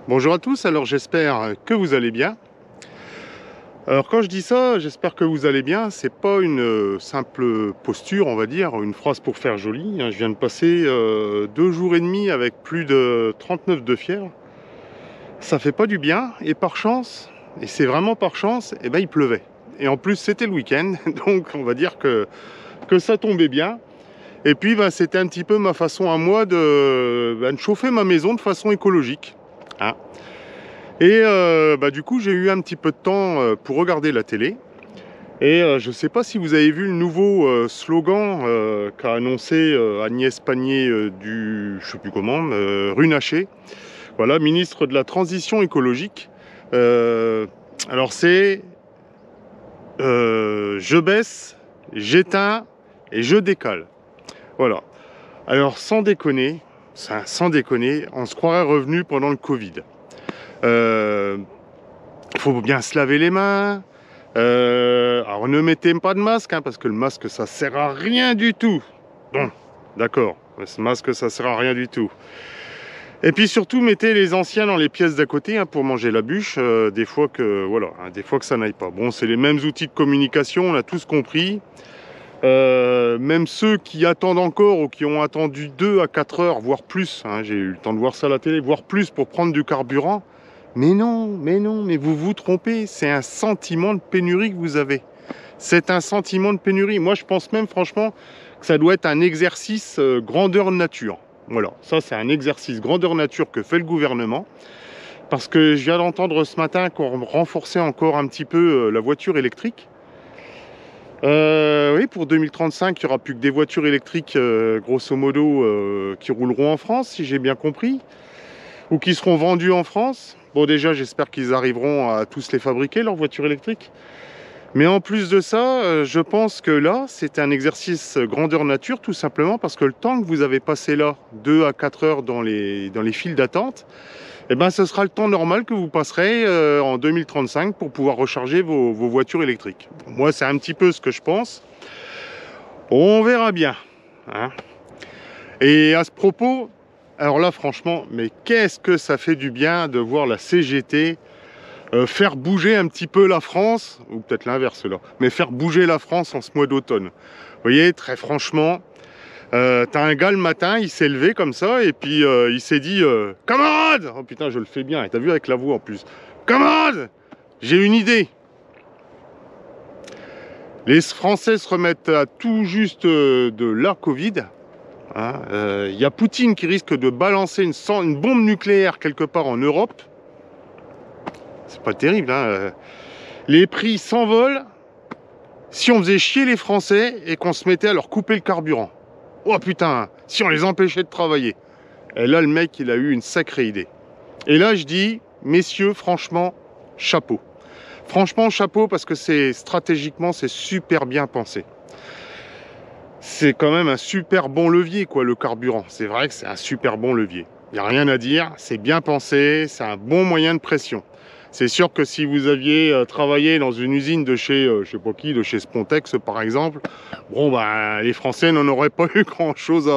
Bonjour à tous, alors j'espère que vous allez bien. Alors quand je dis ça, j'espère que vous allez bien, c'est pas une simple posture, on va dire, une phrase pour faire joli, hein. Je viens de passer 2 jours et demi avec plus de 39 de fièvre. Ça fait pas du bien, et par chance, et c'est vraiment par chance, et ben il pleuvait. Et en plus c'était le week-end, donc on va dire que ça tombait bien. Et puis ben, c'était un petit peu ma façon à moi de chauffer ma maison de façon écologique, hein. Et du coup, j'ai eu un petit peu de temps pour regarder la télé. Et je ne sais pas si vous avez vu le nouveau slogan qu'a annoncé Agnès Pannier du, je sais plus comment, Runacher. Voilà, ministre de la Transition écologique. Alors c'est je baisse, j'éteins et je décale. Voilà. Alors sans déconner, on se croirait revenu pendant le Covid. Faut bien se laver les mains. Alors ne mettez pas de masque, hein, parce que le masque ça sert à rien du tout. Bon, d'accord, ce masque ça sert à rien du tout. Et puis surtout mettez les anciens dans les pièces d'à côté, hein, pour manger la bûche, des fois que voilà, hein, des fois que ça n'aille pas. Bon, c'est les mêmes outils de communication, on a tous compris. Même ceux qui attendent encore ou qui ont attendu 2 à 4 heures, voire plus, hein, j'ai eu le temps de voir ça à la télé, voire plus pour prendre du carburant. Mais non, mais vous vous trompez, c'est un sentiment de pénurie que vous avez. C'est un sentiment de pénurie. Moi, je pense même franchement que ça doit être un exercice grandeur nature. Voilà, ça c'est un exercice grandeur nature que fait le gouvernement. Parce que je viens d'entendre ce matin qu'on renforçait encore un petit peu la voiture électrique. Oui, pour 2035, il n'y aura plus que des voitures électriques, grosso modo, qui rouleront en France, si j'ai bien compris, ou qui seront vendues en France. Bon, déjà, j'espère qu'ils arriveront à tous les fabriquer, leurs voitures électriques. Mais en plus de ça, je pense que là, c'est un exercice grandeur nature, tout simplement parce que le temps que vous avez passé là, 2 à 4 heures dans les files d'attente, eh ben, ce sera le temps normal que vous passerez en 2035 pour pouvoir recharger vos voitures électriques. Moi, c'est un petit peu ce que je pense. On verra bien, hein. Et à ce propos, alors là, franchement, mais qu'est-ce que ça fait du bien de voir la CGT faire bouger un petit peu la France, ou peut-être l'inverse là, mais faire bouger la France en ce mois d'automne. Vous voyez, très franchement, t'as un gars le matin, il s'est levé comme ça, et puis il s'est dit camarade! Oh putain, je le fais bien, et t'as vu avec la voix en plus. Camarade! J'ai une idée. Les Français se remettent à tout juste de la Covid. Hein, y a Poutine qui risque de balancer une bombe nucléaire quelque part en Europe. C'est pas terrible, hein. Les prix s'envolent si on faisait chier les Français et qu'on se mettait à leur couper le carburant. Oh putain, si on les empêchait de travailler. Et là, le mec, il a eu une sacrée idée. Et là, je dis, messieurs, franchement, chapeau. Franchement, chapeau, parce que c'est stratégiquement, c'est super bien pensé. C'est quand même un super bon levier, quoi, le carburant. C'est vrai que c'est un super bon levier. Il n'y a rien à dire, c'est bien pensé, c'est un bon moyen de pression. C'est sûr que si vous aviez travaillé dans une usine de chez, je sais pas qui, de chez Spontex par exemple, bon ben les Français n'en auraient pas eu grand chose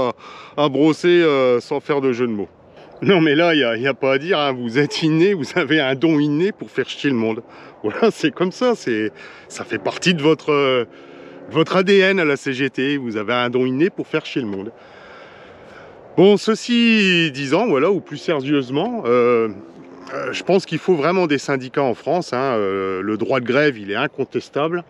à brosser sans faire de jeu de mots. Non mais là, il n'y a pas à dire, hein, vous êtes inné, vous avez un don inné pour faire chier le monde. Voilà, c'est comme ça, ça fait partie de votre ADN à la CGT, vous avez un don inné pour faire chier le monde. Bon, ceci disant, voilà, ou plus sérieusement, je pense qu'il faut vraiment des syndicats en France, hein. Le droit de grève, il est incontestable.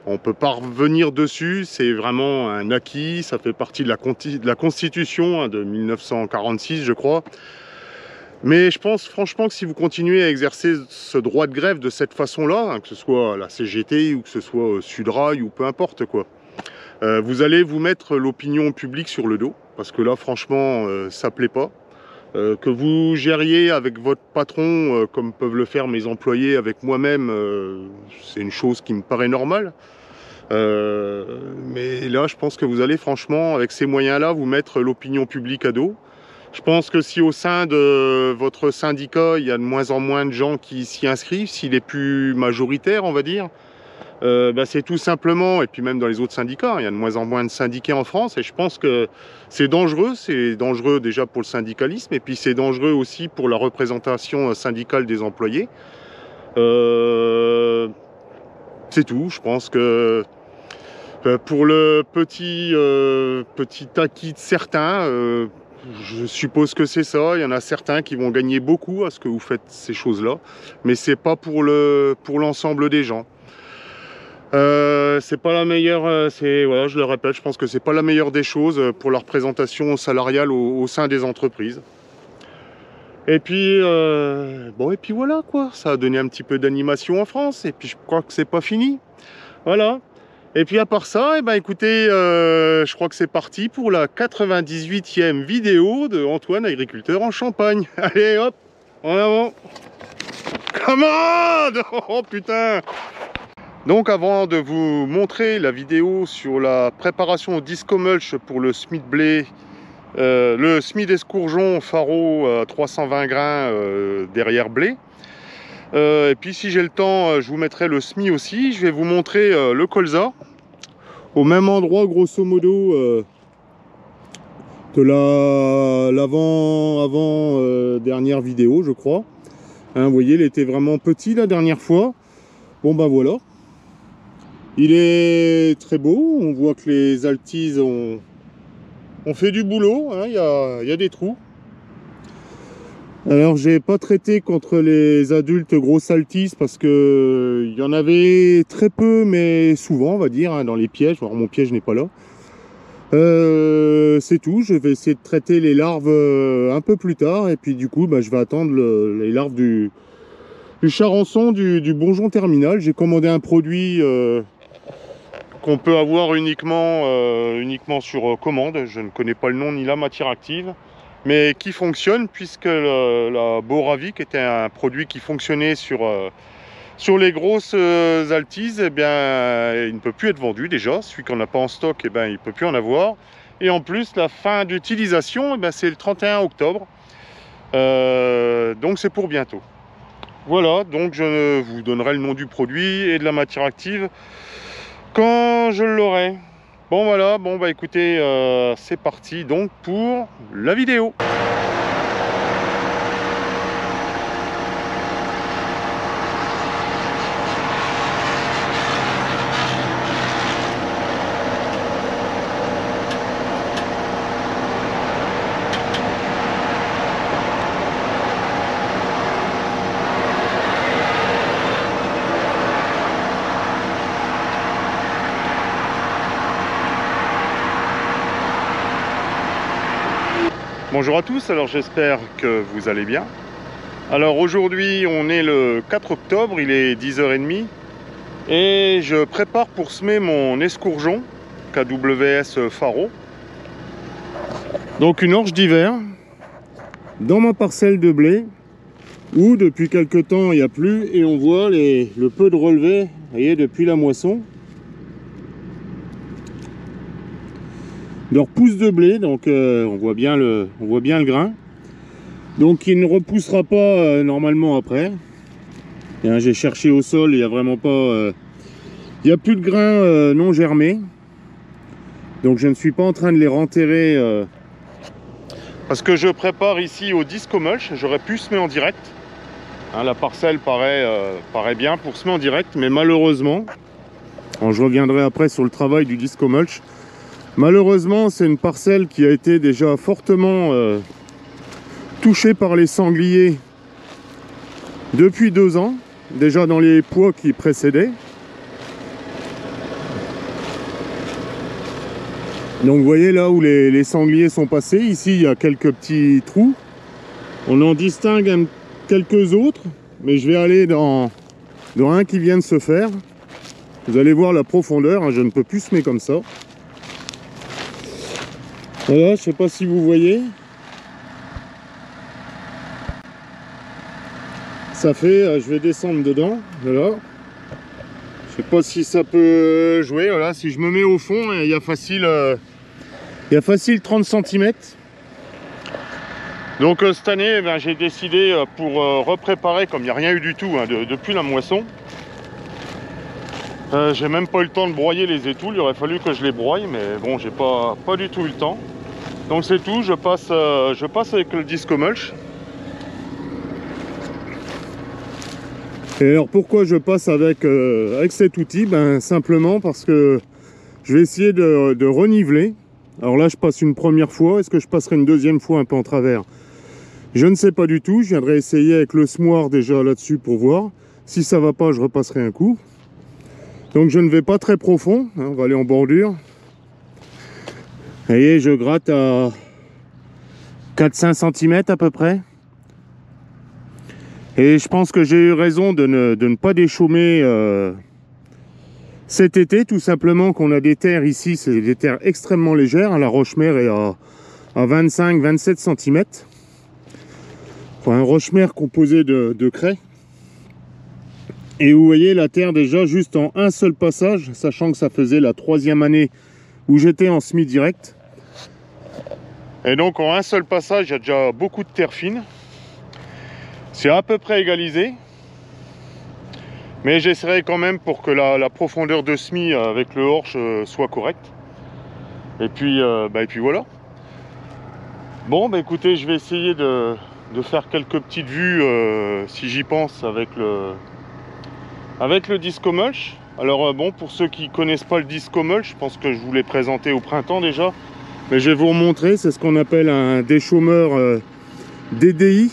On ne peut pas revenir dessus, c'est vraiment un acquis. Ça fait partie de la Constitution, hein, de 1946, je crois. Mais je pense franchement que si vous continuez à exercer ce droit de grève de cette façon-là, hein, que ce soit la CGT ou que ce soit Sudrail ou peu importe quoi, vous allez vous mettre l'opinion publique sur le dos. Parce que là, franchement, ça plaît pas. Que vous gériez avec votre patron, comme peuvent le faire mes employés avec moi-même, c'est une chose qui me paraît normale. Mais là, je pense que vous allez franchement, avec ces moyens-là, vous mettre l'opinion publique à dos. Je pense que si au sein de votre syndicat, il y a de moins en moins de gens qui s'y inscrivent, s'il est plus majoritaire, on va dire, c'est tout simplement, et puis même dans les autres syndicats, il y a de moins en moins de syndiqués en France, et je pense que c'est dangereux déjà pour le syndicalisme, et puis c'est dangereux aussi pour la représentation syndicale des employés. C'est tout, je pense que pour le petit acquis de certains, je suppose que c'est ça. Il y en a certains qui vont gagner beaucoup à ce que vous faites ces choses-là, mais c'est pas pour l'ensemble des gens. C'est pas la meilleure, voilà, je le répète, je pense que c'est pas la meilleure des choses pour la représentation salariale au sein des entreprises. Et puis et puis voilà quoi, ça a donné un petit peu d'animation en France, et puis je crois que c'est pas fini. Voilà. Et puis à part ça, écoutez, je crois que c'est parti pour la 98e vidéo de Antoine, agriculteur en Champagne. Allez hop, en avant. Commande. Oh putain. Donc avant de vous montrer la vidéo sur la préparation au disco mulch pour le semis de blé, le semis d'escourgeon Faro à 320 grains derrière blé, et puis si j'ai le temps, je vous mettrai le semis aussi. Je vais vous montrer le colza au même endroit grosso modo de l'avant dernière vidéo, je crois. Hein, vous voyez, il était vraiment petit la dernière fois. Bon voilà, il est très beau. On voit que les altises ont fait du boulot, hein. Il y a des trous. Alors j'ai pas traité contre les adultes grosses altises parce que il y en avait très peu, mais souvent on va dire, hein, dans les pièges. Alors mon piège n'est pas là. C'est tout. Je vais essayer de traiter les larves un peu plus tard, et puis du coup je vais attendre les larves du charançon du bourgeon terminal. J'ai commandé un produit qu'on peut avoir uniquement sur commande. Je ne connais pas le nom ni la matière active, mais qui fonctionne, puisque la Boravic était un produit qui fonctionnait sur les grosses altises. Il ne peut plus être vendu déjà. Celui qu'on n'a pas en stock, il ne peut plus en avoir. Et en plus, la fin d'utilisation, c'est le 31 octobre. Donc c'est pour bientôt. Voilà, donc je vous donnerai le nom du produit et de la matière active quand je l'aurai. Bon voilà, écoutez, c'est parti donc pour la vidéo. Bonjour à tous, alors j'espère que vous allez bien. Alors aujourd'hui on est le 4 octobre, il est 10h30 et je prépare pour semer mon escourgeon KWS Faro. Donc une orge d'hiver dans ma parcelle de blé où depuis quelques temps il n'y a plus, et on voit le peu de relevé, vous voyez, depuis la moisson. Leur pousse de blé, donc on voit bien le grain, donc il ne repoussera pas normalement après. J'ai cherché au sol, il n'y a vraiment pas, il n'y a plus de grains non germés, donc je ne suis pas en train de les renterrer parce que je prépare ici au disco mulch. J'aurais pu semer en direct, hein, la parcelle paraît bien pour semer en direct, mais malheureusement, je reviendrai après sur le travail du disco mulch. Malheureusement, c'est une parcelle qui a été déjà fortement touchée par les sangliers depuis 2 ans, déjà dans les pois qui précédaient. Donc vous voyez là où les sangliers sont passés, ici il y a quelques petits trous. On en distingue quelques autres, mais je vais aller dans un qui vient de se faire. Vous allez voir la profondeur, hein, je ne peux plus semer comme ça. Voilà, je ne sais pas si vous voyez. Ça fait, je vais descendre dedans, voilà. Je sais pas si ça peut jouer, voilà. Si je me mets au fond, il y a facile 30 cm. Donc cette année, j'ai décidé pour repréparer, comme il n'y a rien eu du tout, hein, depuis la moisson. J'ai même pas eu le temps de broyer les étoules, il aurait fallu que je les broie, mais bon, j'ai pas du tout eu le temps. Donc c'est tout, je passe avec le disque mulch. Et alors pourquoi je passe avec cet outil? Ben simplement parce que je vais essayer de reniveler. Alors là je passe une première fois, est-ce que je passerai une deuxième fois un peu en travers? Je ne sais pas du tout, je viendrai essayer avec le semoir déjà là-dessus pour voir. Si ça va pas, je repasserai un coup. Donc je ne vais pas très profond, hein, on va aller en bordure. Vous voyez, je gratte à 4-5 cm à peu près. Et je pense que j'ai eu raison de ne pas déchaumer cet été, tout simplement qu'on a des terres ici, c'est des terres extrêmement légères. La roche-mère est à 25-27 cm. Enfin, un roche-mère composé de craie. Et vous voyez la terre déjà juste en un seul passage, sachant que ça faisait la 3e année où j'étais en semi-direct. Et donc en un seul passage, il y a déjà beaucoup de terre fine. C'est à peu près égalisé. Mais j'essaierai quand même pour que la profondeur de semis avec le horche soit correcte. Et puis voilà. Bon, bah écoutez, je vais essayer de faire quelques petites vues si j'y pense avec le disco mulch. Alors bon, pour ceux qui connaissent pas le disco mulch, je pense que je vous l'ai présenté au printemps déjà, mais je vais vous remontrer. C'est ce qu'on appelle un déchaumeur DDI,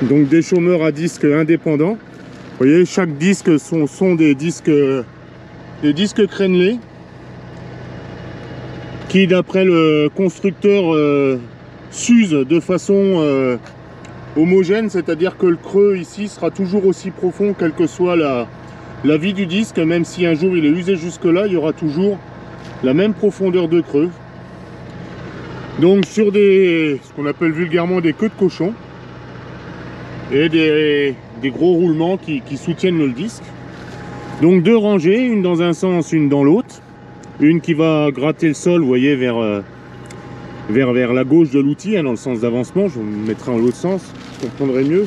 donc déchaumeur à disque indépendant. Vous voyez, chaque disque sont des disques crénelés qui, d'après le constructeur, s'usent de façon homogène, c'est-à-dire que le creux ici sera toujours aussi profond quelle que soit la vie du disque. Même si un jour il est usé jusque là, il y aura toujours la même profondeur de creux. Donc sur ce qu'on appelle vulgairement des queues de cochon et des gros roulements qui soutiennent le disque. Donc 2 rangées, une dans un sens, une dans l'autre, une qui va gratter le sol, vous voyez, vers la gauche de l'outil, hein, dans le sens d'avancement. Je vous mettrai en l'autre sens, vous comprendrez mieux.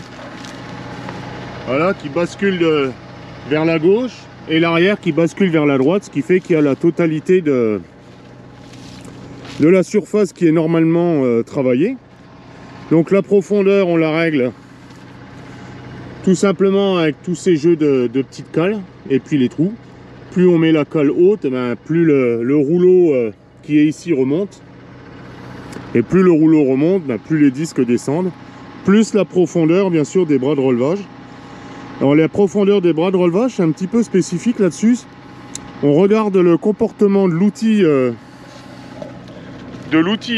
Voilà, qui bascule vers la gauche, et l'arrière qui bascule vers la droite, ce qui fait qu'il y a la totalité de la surface qui est normalement travaillée. Donc la profondeur, on la règle tout simplement avec tous ces jeux de petites cales, et puis les trous. Plus on met la cale haute, plus le rouleau qui est ici remonte. Et plus le rouleau remonte, plus les disques descendent. Plus la profondeur, bien sûr, des bras de relevage. Alors la profondeur des bras de relevage, c'est un petit peu spécifique là-dessus. On regarde le comportement de l'outil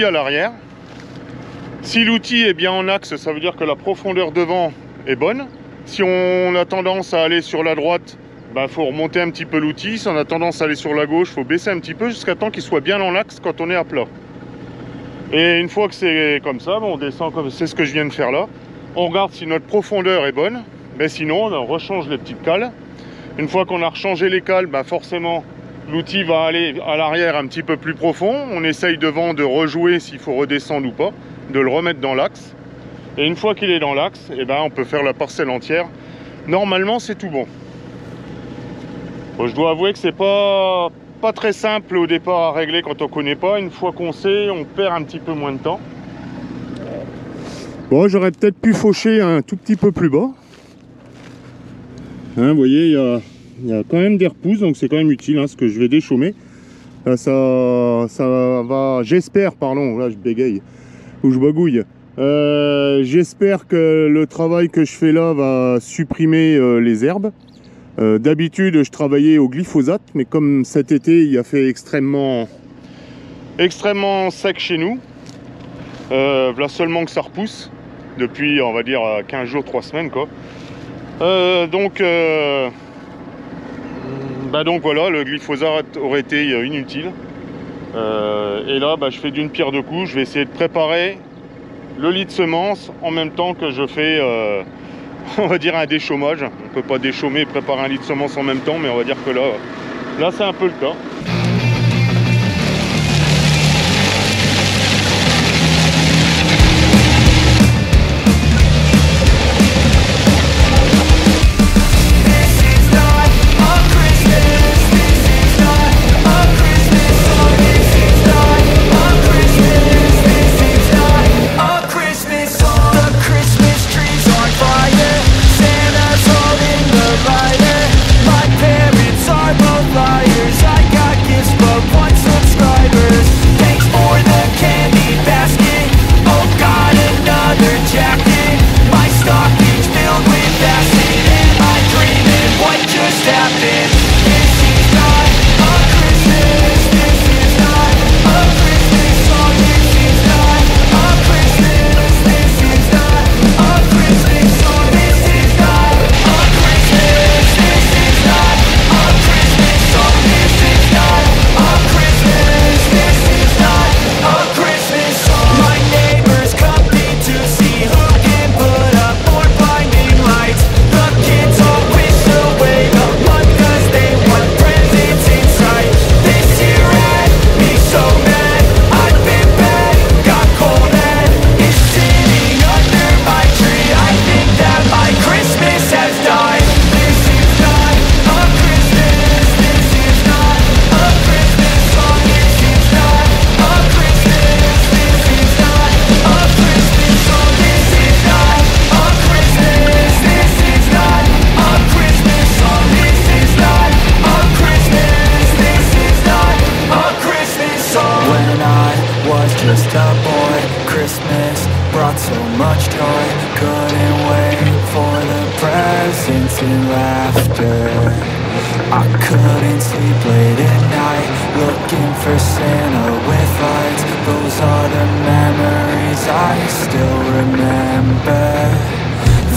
à l'arrière. Si l'outil est bien en axe, ça veut dire que la profondeur devant est bonne. Si on a tendance à aller sur la droite, faut remonter un petit peu l'outil. Si on a tendance à aller sur la gauche, il faut baisser un petit peu jusqu'à temps qu'il soit bien en axe quand on est à plat. Et une fois que c'est comme ça, on descend comme c'est ce que je viens de faire là. On regarde si notre profondeur est bonne. Mais sinon, on rechange les petites cales. Une fois qu'on a rechangé les cales, forcément, l'outil va aller à l'arrière un petit peu plus profond. On essaye devant de rejouer s'il faut redescendre ou pas, de le remettre dans l'axe. Et une fois qu'il est dans l'axe, on peut faire la parcelle entière. Normalement, c'est tout bon. Bon, je dois avouer que c'est pas très simple au départ à régler quand on connaît pas. Une fois qu'on sait, on perd un petit peu moins de temps. Bon, j'aurais peut-être pu faucher un tout petit peu plus bas. Hein, vous voyez, il y a quand même des repousses, donc c'est quand même utile, hein, ce que je vais déchaumer. Là, ça va, j'espère, pardon, là je bégaye, ou je bagouille. J'espère que le travail que je fais là va supprimer les herbes. D'habitude, je travaillais au glyphosate, mais comme cet été, il a fait extrêmement sec chez nous, voilà seulement que ça repousse depuis, on va dire, 15 jours, 3 semaines, quoi. Donc voilà, le glyphosate aurait été inutile. Et là, je fais d'une pierre deux coups. Je vais essayer de préparer le lit de semences en même temps que je fais, on va dire, un déchaumage. On peut pas déchaumer et préparer un lit de semences en même temps, mais on va dire que là c'est un peu le cas. just a boy. Christmas brought so much joy. Couldn't wait for the presents and laughter. I couldn't sleep late at night, looking for Santa with lights. Those are the memories I still remember.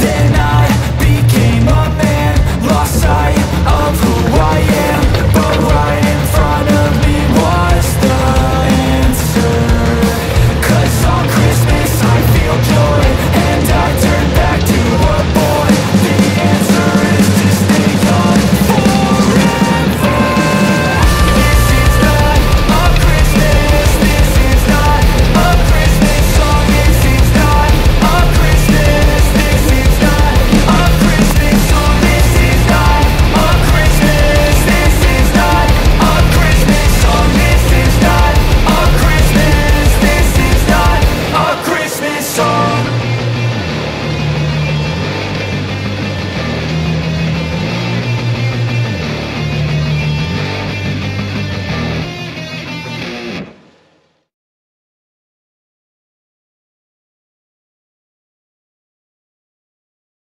Then I became a man, lost sight of who I am.